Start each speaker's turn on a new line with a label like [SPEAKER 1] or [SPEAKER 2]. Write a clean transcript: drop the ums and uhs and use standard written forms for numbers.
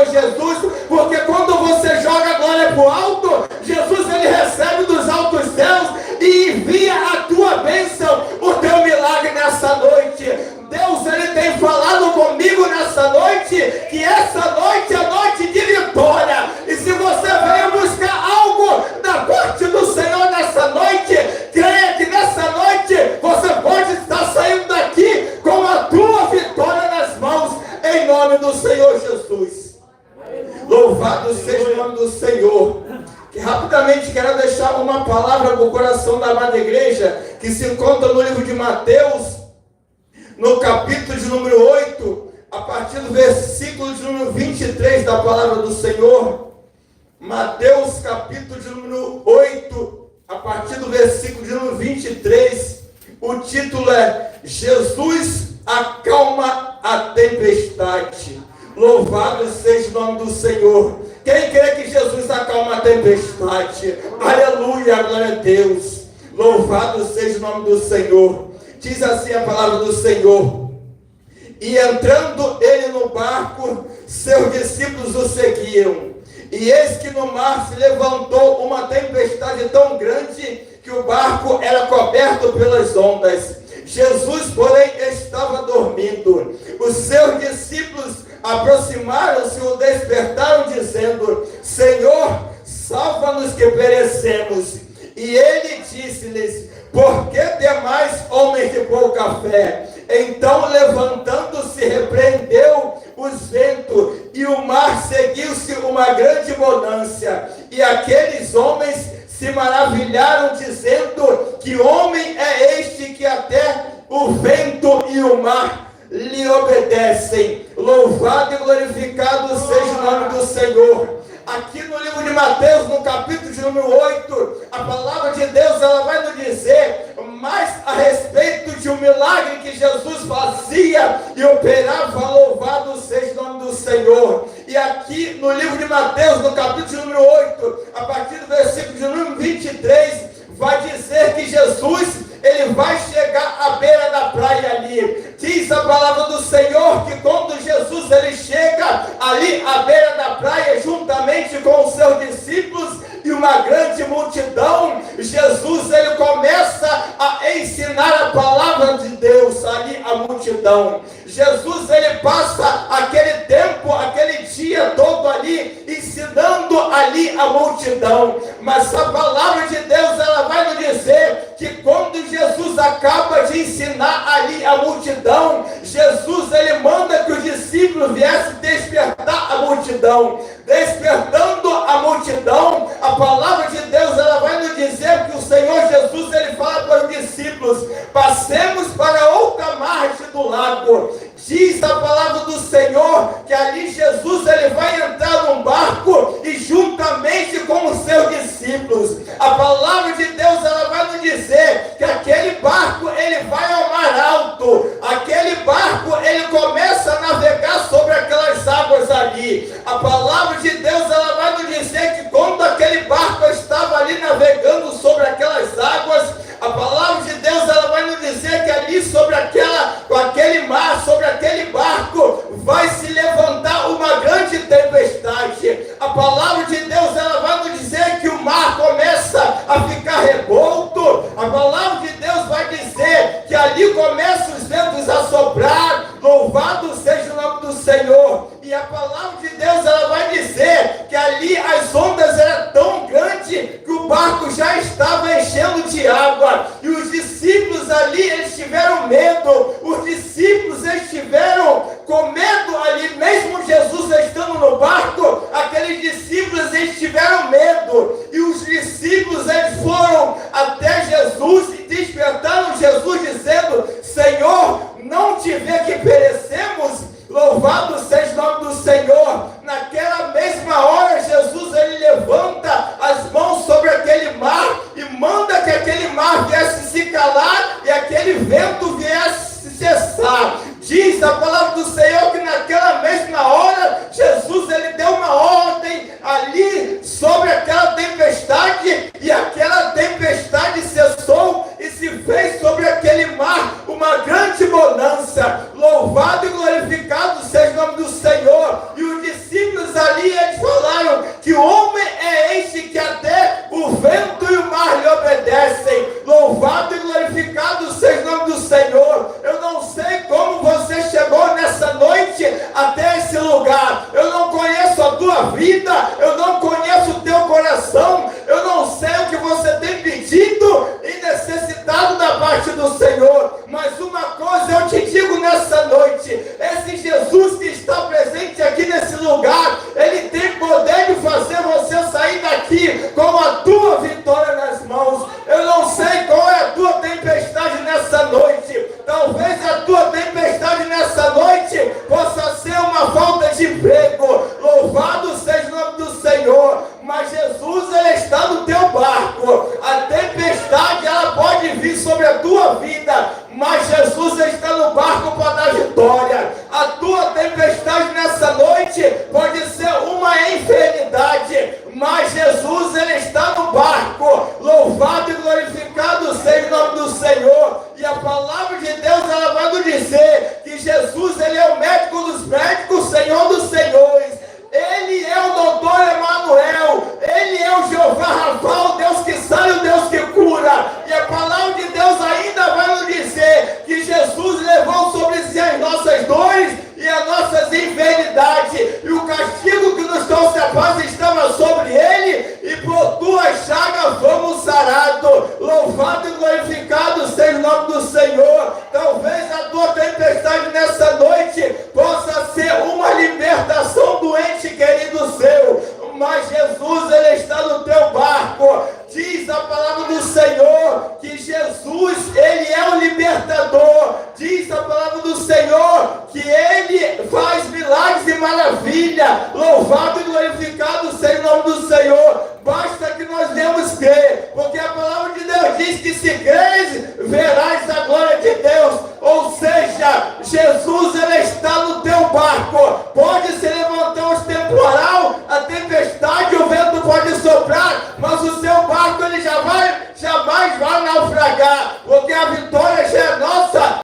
[SPEAKER 1] Senhor Jesus, porque quando você joga a glória para o alto, Jesus ele recebe dos altos céus e envia a tua bênção, o teu milagre nessa noite. Deus ele tem falado comigo nessa noite, que essa noite é noite de vitória. E se você veio buscar algo da parte do Senhor nessa noite, creia que nessa noite você pode estar saindo daqui com a tua vitória nas mãos, em nome do Senhor Jesus. Louvado seja o nome do Senhor. Que rapidamente quero deixar uma palavra para o coração da amada igreja, que se encontra no livro de Mateus, no capítulo de número 8, a partir do versículo de número 23 da palavra do Senhor. Mateus capítulo de número 8, a partir do versículo de número 23, o título é Jesus acalma a tempestade. Louvado seja o nome do Senhor. Quem crê que Jesus acalma a tempestade? Aleluia, glória a Deus. Louvado seja o nome do Senhor. Diz assim a palavra do Senhor: e entrando ele no barco, seus discípulos o seguiam. E eis que no mar se levantou uma tempestade tão grande que o barco era coberto pelas ondas. Jesus, porém, estava dormindo. Os seus discípulos aproximaram-se e o despertaram, dizendo: Senhor, salva-nos que perecemos. E ele disse-lhes: por que temais, homens de pouca fé? Então, levantando-se, repreendeu os ventos, e o mar seguiu-se uma grande bonança. E aqueles homens se maravilharam, dizendo: que homem é este que até o vento e o mar lhe obedecem? Louvado e glorificado seja o nome do Senhor. Aqui no livro de Mateus, no capítulo de número 8, a palavra de Deus ela vai nos dizer mais a respeito de um milagre que Jesus fazia e operava. Louvado seja o nome do Senhor. E aqui no livro de Mateus, no capítulo de número 8, a partir do versículo de número 23, vai dizer que Jesus ele vai chegar à beira da praia ali. Diz a palavra do Senhor que quando Jesus ele chega ali à beira da praia, juntamente com os seus discípulos e uma grande multidão, Jesus ele começa a ensinar a palavra de Deus ali à multidão. Jesus ele passa aquele tempo, aquele dia todo ali, ensinando ali a multidão. Mas a palavra de Deus ela vai nos dizer que quando Jesus acaba de ensinar ali a multidão, Jesus ele manda que os discípulos viessem despertar a multidão. Despertando a multidão, a palavra de Deus ela vai nos dizer que o Senhor Jesus ele fala para os discípulos: passemos para outra margem do lago. Diz a palavra do Senhor que ali Jesus ele vai entrar num barco e juntamente com os seus discípulos. A palavra de Deus ela vai nos dizer que aquele barco ele vai ao mar alto. Aquele barco ele começa a navegar sobre aquelas águas ali. A palavra de Deus ela vai nos dizer que quando aquele barco estava ali navegando sobre aquelas águas, a palavra de Deus ela vai nos dizer que ali sobre aquele mar, sobre aquele barco, vai se levantar uma grande tempestade. A palavra de Deus ela vai nos dizer que o mar começa a ficar revolto. A palavra de Deus vai dizer que ali começam os ventos a soprar. Louvado seja o nome do Senhor. E a palavra de Deus ela vai dizer que ali as ondas eram tão grandes que o barco já estava enchendo de água. E os discípulos ali, eles tiveram medo. Os discípulos, eles tiveram com medo ali, mesmo Jesus estando no barco, aqueles discípulos, eles tiveram medo. E os discípulos, eles foram até Jesus e despertaram Jesus dizendo: Senhor, não te vê que perecemos? Louvado seja o nome do Senhor. Naquela mesma hora, Jesus ele levanta as mãos sobre aquele mar e manda que aquele mar viesse se calar e aquele vento viesse lugar. Eu não conheço a tua vida, eu não conheço o teu coração, eu não sei o que você tem pedido e necessitado da parte do Senhor. Mas uma coisa eu te digo nessa noite: esse Jesus que está presente aqui nesse lugar, ele tem poder de fazer você sair daqui com a tua vitória nas mãos. Eu não sei qual é a tua tempestade nessa noite. Talvez a tua tempestade nessa noite possa ser uma falta de emprego. Louvado seja o nome do Senhor. Mas Jesus, ele está no teu barco. A tempestade, ela pode vir sobre a tua vida, mas Jesus está no barco para dar vitória. A tua tempestade nessa noite pode ser uma enfermidade, mas Jesus, ele está no barco. Louvado e glorificado seja o nome do Senhor. E a palavra de Deus, ela vai nos dizer que Jesus, ele é o médico dos médicos, Senhor dos senhores. Ele é o doutor Emanuel, ele é o Jeová Rafa, o Deus que sai, o Deus que cura. E a palavra de Deus ainda vai nos dizer que Jesus levou sobre si as nossas dores e as nossas enfermidades, e o castigo que nos trouxe a paz estava sobre ele, e por tua chaga fomos sarados. Louvado e glorificado seja o nome do Senhor. Talvez a tua tempestade nessa noite possa ser uma libertação do ente querido seu, mas Jesus, ele está no teu barco. Diz a palavra do Senhor que Jesus, ele é o libertador. Diz a palavra do Senhor que ele faz milagres e maravilha. Louvado e glorificado seja o nome do Senhor. Basta que nós devemos crer, porque a palavra de Deus diz que se creres, verás a glória de Deus. Ou seja, Jesus, ele está no teu barco. Pode se levantar os temporal, a tempestade, o vento pode soprar, mas o seu barco, ele jamais vai naufragar, porque a vitória já é nossa.